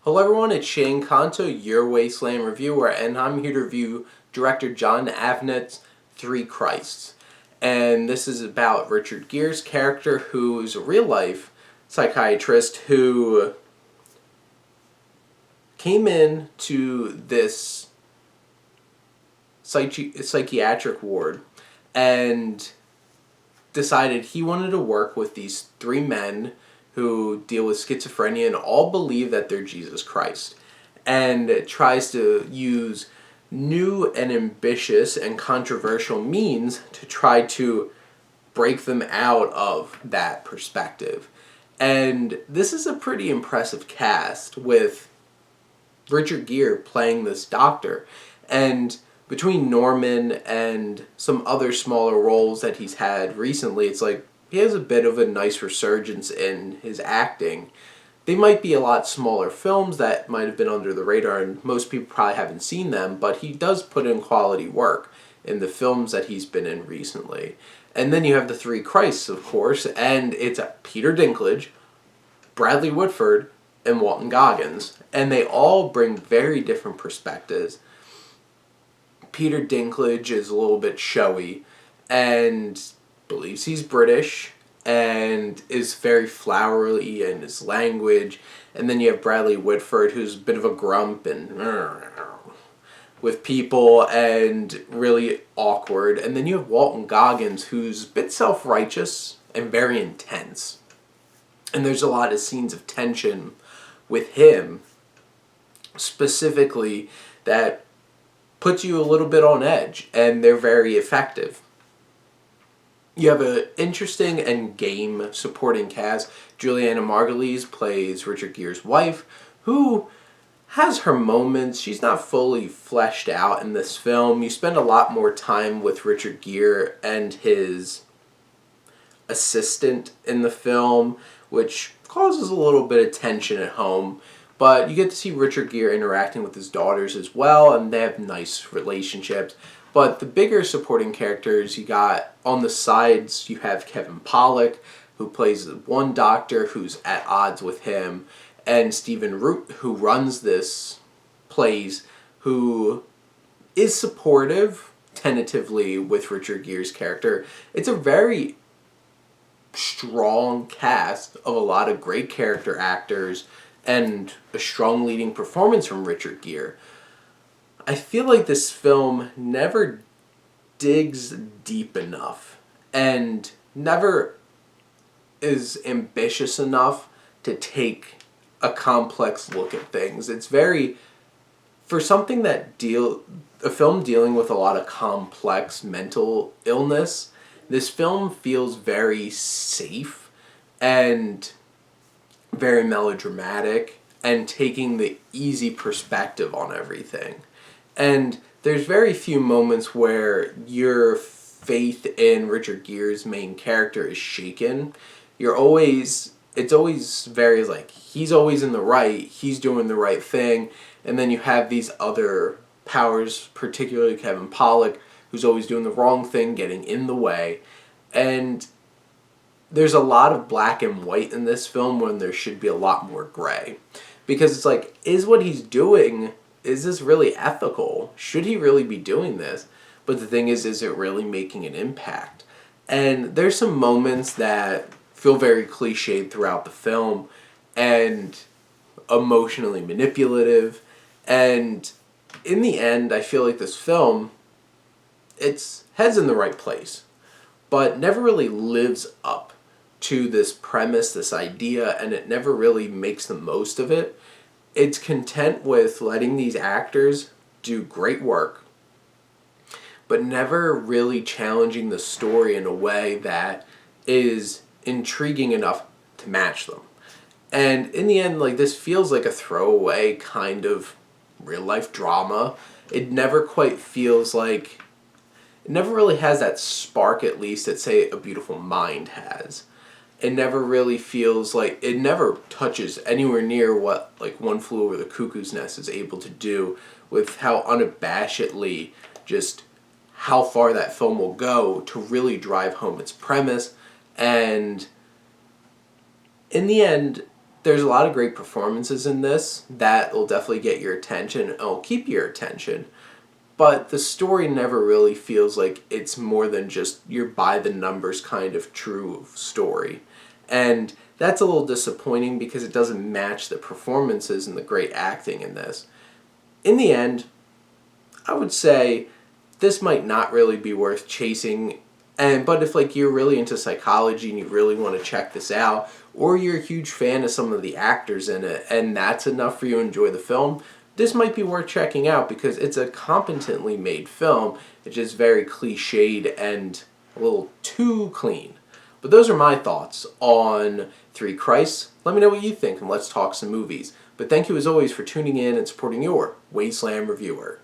Hello everyone, it's Shane Kanto, your Wasteland reviewer, and I'm here to review director John Avnet's Three Christs. And this is about Richard Gere's character, who is a real-life psychiatrist who came in to this psychiatric ward and decided he wanted to work with these three men who deal with schizophrenia and all believe that they're Jesus Christ, and tries to use new and ambitious and controversial means to try to break them out of that perspective. And this is a pretty impressive cast, with Richard Gere playing this doctor, and between Norman and some other smaller roles that he's had recently, it's like he has a bit of a nice resurgence in his acting. They might be a lot smaller films that might have been under the radar, and most people probably haven't seen them, but he does put in quality work in the films that he's been in recently. And then you have the Three Christs, of course, and it's Peter Dinklage, Bradley Whitford, and Walton Goggins, and they all bring very different perspectives. Peter Dinklage is a little bit showy and believes he's British and is very flowery in his language. And then you have Bradley Whitford, who's a bit of a grump and with people and really awkward. And then you have Walton Goggins, who's a bit self-righteous and very intense. And there's a lot of scenes of tension with him, specifically, that puts you a little bit on edge, and they're very effective. You have an interesting and game supporting cast. Juliana Margulies plays Richard Gere's wife, who has her moments. She's not fully fleshed out in this film. You spend a lot more time with Richard Gere and his assistant in the film, which causes a little bit of tension at home. But you get to see Richard Gere interacting with his daughters as well, and they have nice relationships. But the bigger supporting characters, you got on the sides, you have Kevin Pollak, who plays one doctor who's at odds with him, and Stephen Root, who runs this place, who is supportive, tentatively, with Richard Gere's character. It's a very strong cast of a lot of great character actors, and a strong leading performance from Richard Gere. I feel like this film never digs deep enough and never is ambitious enough to take a complex look at things. It's very, for something that a film dealing with a lot of complex mental illness, this film feels very safe and very melodramatic and taking the easy perspective on everything. And there's very few moments where your faith in Richard Gere's main character is shaken. It's always very like, he's always in the right, he's doing the right thing, and then you have these other powers, particularly Kevin Pollak, who's always doing the wrong thing, getting in the way. And there's a lot of black and white in this film when there should be a lot more gray. Because it's like, is what he's doing, is this really ethical? Should he really be doing this? But the thing is it really making an impact? And there's some moments that feel very cliched throughout the film and emotionally manipulative. And in the end, I feel like this film, its head's in the right place, but never really lives up to this premise, this idea, and it never really makes the most of it. It's content with letting these actors do great work, but never really challenging the story in a way that is intriguing enough to match them. And in the end, like, this feels like a throwaway kind of real-life drama. It never quite feels like, it never really has that spark, at least, that, say, A Beautiful Mind has. It never really feels like, it never touches anywhere near what, like, One Flew Over the Cuckoo's Nest is able to do, with how unabashedly just how far that film will go to really drive home its premise. And in the end, There's a lot of great performances in this that will definitely get your attention and will keep your attention. But the story never really feels like it's more than just your by the numbers kind of true story. And that's a little disappointing because it doesn't match the performances and the great acting in this. In the end, I would say this might not really be worth chasing. But if like you're really into psychology and you really want to check this out, or you're a huge fan of some of the actors in it and that's enough for you to enjoy the film, this might be worth checking out because it's a competently made film. It's just very cliched and a little too clean. But those are my thoughts on Three Christs. Let me know what you think and let's talk some movies. But thank you as always for tuning in and supporting your Wasteland reviewer.